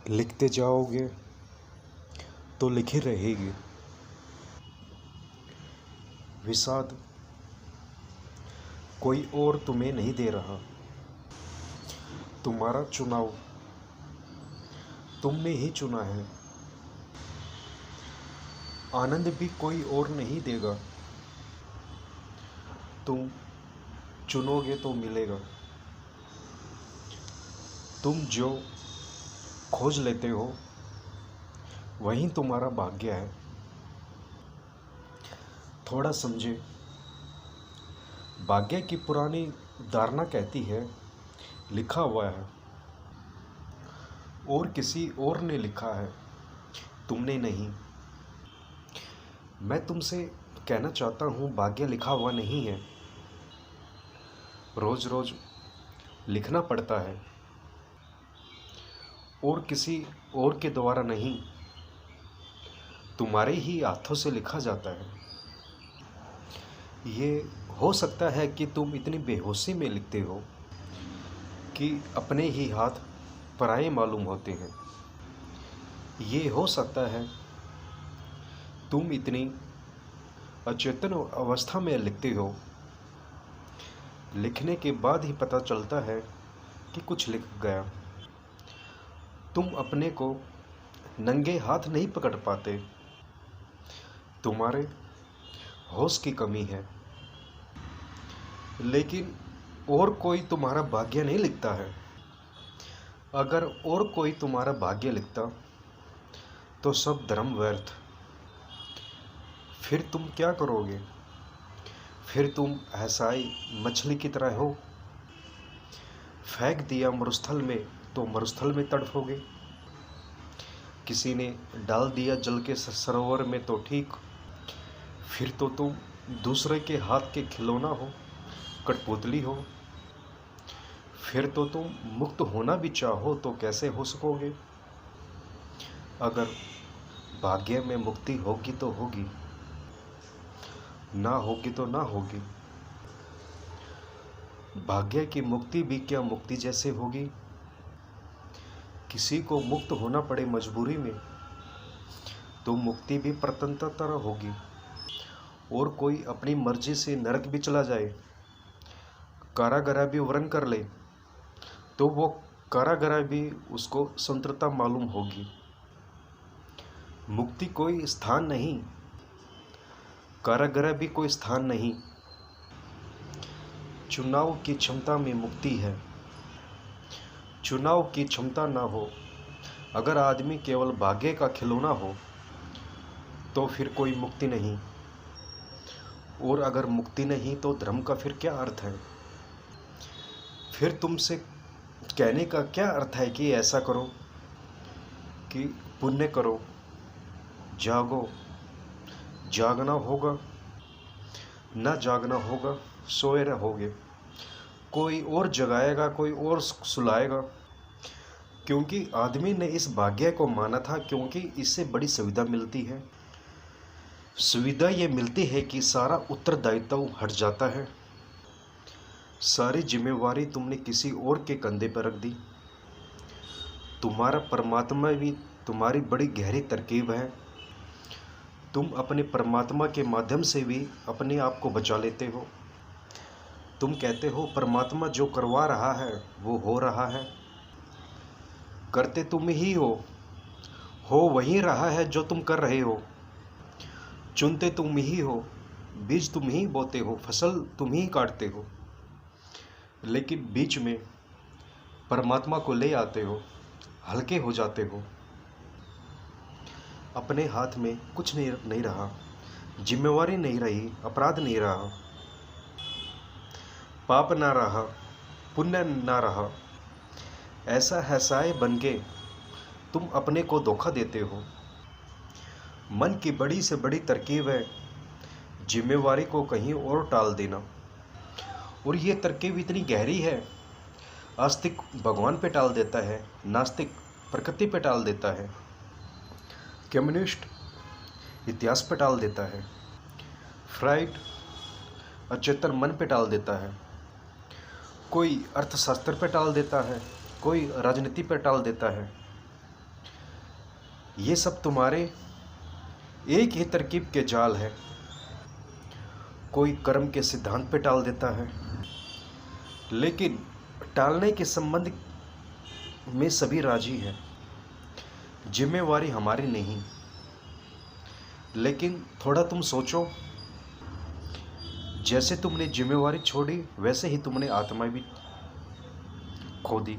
लिखते जाओगे तो लिखी रहेगी। विषाद कोई और तुम्हें नहीं दे रहा। तुम्हारा चुनाव तुमने ही चुना है। आनंद भी कोई और नहीं देगा। तुम चुनोगे तो मिलेगा। तुम जो खोज लेते हो वही तुम्हारा भाग्य है। थोड़ा समझे। भाग्य की पुरानी धारणा कहती है लिखा हुआ है और किसी और ने लिखा है, तुमने नहीं। मैं तुमसे कहना चाहता हूँ भाग्य लिखा हुआ नहीं है। रोज रोज लिखना पड़ता है और किसी और के द्वारा नहीं, तुम्हारे ही हाथों से लिखा जाता है। ये हो सकता है कि तुम इतनी बेहोशी में लिखते हो कि अपने ही हाथ पराये मालूम होते हैं। ये हो सकता है तुम इतनी अचेतन अवस्था में लिखते हो, लिखने के बाद ही पता चलता है कि कुछ लिख गया। तुम अपने को नंगे हाथ नहीं पकड़ पाते। तुम्हारे होश की कमी है। लेकिन और कोई तुम्हारा भाग्य नहीं लिखता है। अगर और कोई तुम्हारा भाग्य लिखता तो सब धर्म व्यर्थ। फिर तुम क्या करोगे? फिर तुम ऐसाई मछली की तरह हो। फेंक दिया मरुस्थल में तो मरुस्थल में तड़फोगे। किसी ने डाल दिया जल के सरोवर में तो ठीक, फिर तो तुम दूसरे के हाथ के खिलौना हो, कठपुतली हो। फिर तो तुम मुक्त होना भी चाहो तो कैसे हो सकोगे? अगर भाग्य में मुक्ति होगी तो होगी, ना होगी तो ना होगी। भाग्य की मुक्ति भी क्या मुक्ति जैसे होगी? किसी को मुक्त होना पड़े मजबूरी में तो मुक्ति भी स्वतंत्रता होगी। और कोई अपनी मर्जी से नरक भी चला जाए, कारागार भी वर्ण कर ले, तो वो कारागार भी उसको स्वतंत्रता मालूम होगी। मुक्ति कोई स्थान नहीं, कारागार भी कोई स्थान नहीं। चुनाव की क्षमता में मुक्ति है। चुनाव की क्षमता ना हो, अगर आदमी केवल भाग्य का खिलौना हो तो फिर कोई मुक्ति नहीं। और अगर मुक्ति नहीं तो धर्म का फिर क्या अर्थ है? फिर तुमसे कहने का क्या अर्थ है कि ऐसा करो, कि पुण्य करो, जागो। जागना होगा, ना जागना होगा, सोए रहोगे। कोई और जगाएगा, कोई और सुलाएगा। क्योंकि आदमी ने इस भाग्य को माना था क्योंकि इससे बड़ी सुविधा मिलती है। सुविधा ये मिलती है कि सारा उत्तरदायित्व हट जाता है। सारी जिम्मेवारी तुमने किसी और के कंधे पर रख दी। तुम्हारा परमात्मा भी तुम्हारी बड़ी गहरी तरकीब है। तुम अपने परमात्मा के माध्यम से भी अपने आप को बचा लेते हो। तुम कहते हो परमात्मा जो करवा रहा है वो हो रहा है। करते तुम ही हो वही रहा है जो तुम कर रहे हो। चुनते तुम ही हो, बीज तुम ही बोते हो, फसल तुम ही काटते हो। लेकिन बीच में परमात्मा को ले आते हो, हल्के हो जाते हो। अपने हाथ में कुछ नहीं रहा, जिम्मेवारी नहीं रही, अपराध नहीं रहा, पाप ना रहा, पुण्य ना रहा। ऐसा हसाए बन के तुम अपने को धोखा देते हो। मन की बड़ी से बड़ी तरकीब है जिम्मेवारी को कहीं और टाल देना। और ये तरकीब इतनी गहरी है, आस्तिक भगवान पे टाल देता है, नास्तिक प्रकृति पे टाल देता है, कम्युनिस्ट इतिहास पे टाल देता है, फ्राइड अचेतन मन पे टाल देता है, कोई अर्थशास्त्र पे टाल देता है, कोई राजनीति पे टाल देता है। ये सब तुम्हारे एक ही तरकीब के जाल है। कोई कर्म के सिद्धांत पे टाल देता है, लेकिन टालने के संबंध में सभी राजी हैं। जिम्मेवारी हमारी नहीं। लेकिन थोड़ा तुम सोचो, जैसे तुमने जिम्मेवारी छोड़ी वैसे ही तुमने आत्मा भी खो दी।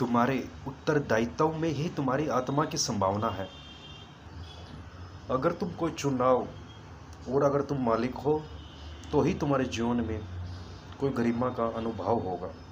तुम्हारे उत्तरदायित्व में ही तुम्हारी आत्मा की संभावना है। अगर तुम कोई चुनाव और अगर तुम मालिक हो तो ही तुम्हारे जीवन में कोई गरिमा का अनुभव होगा।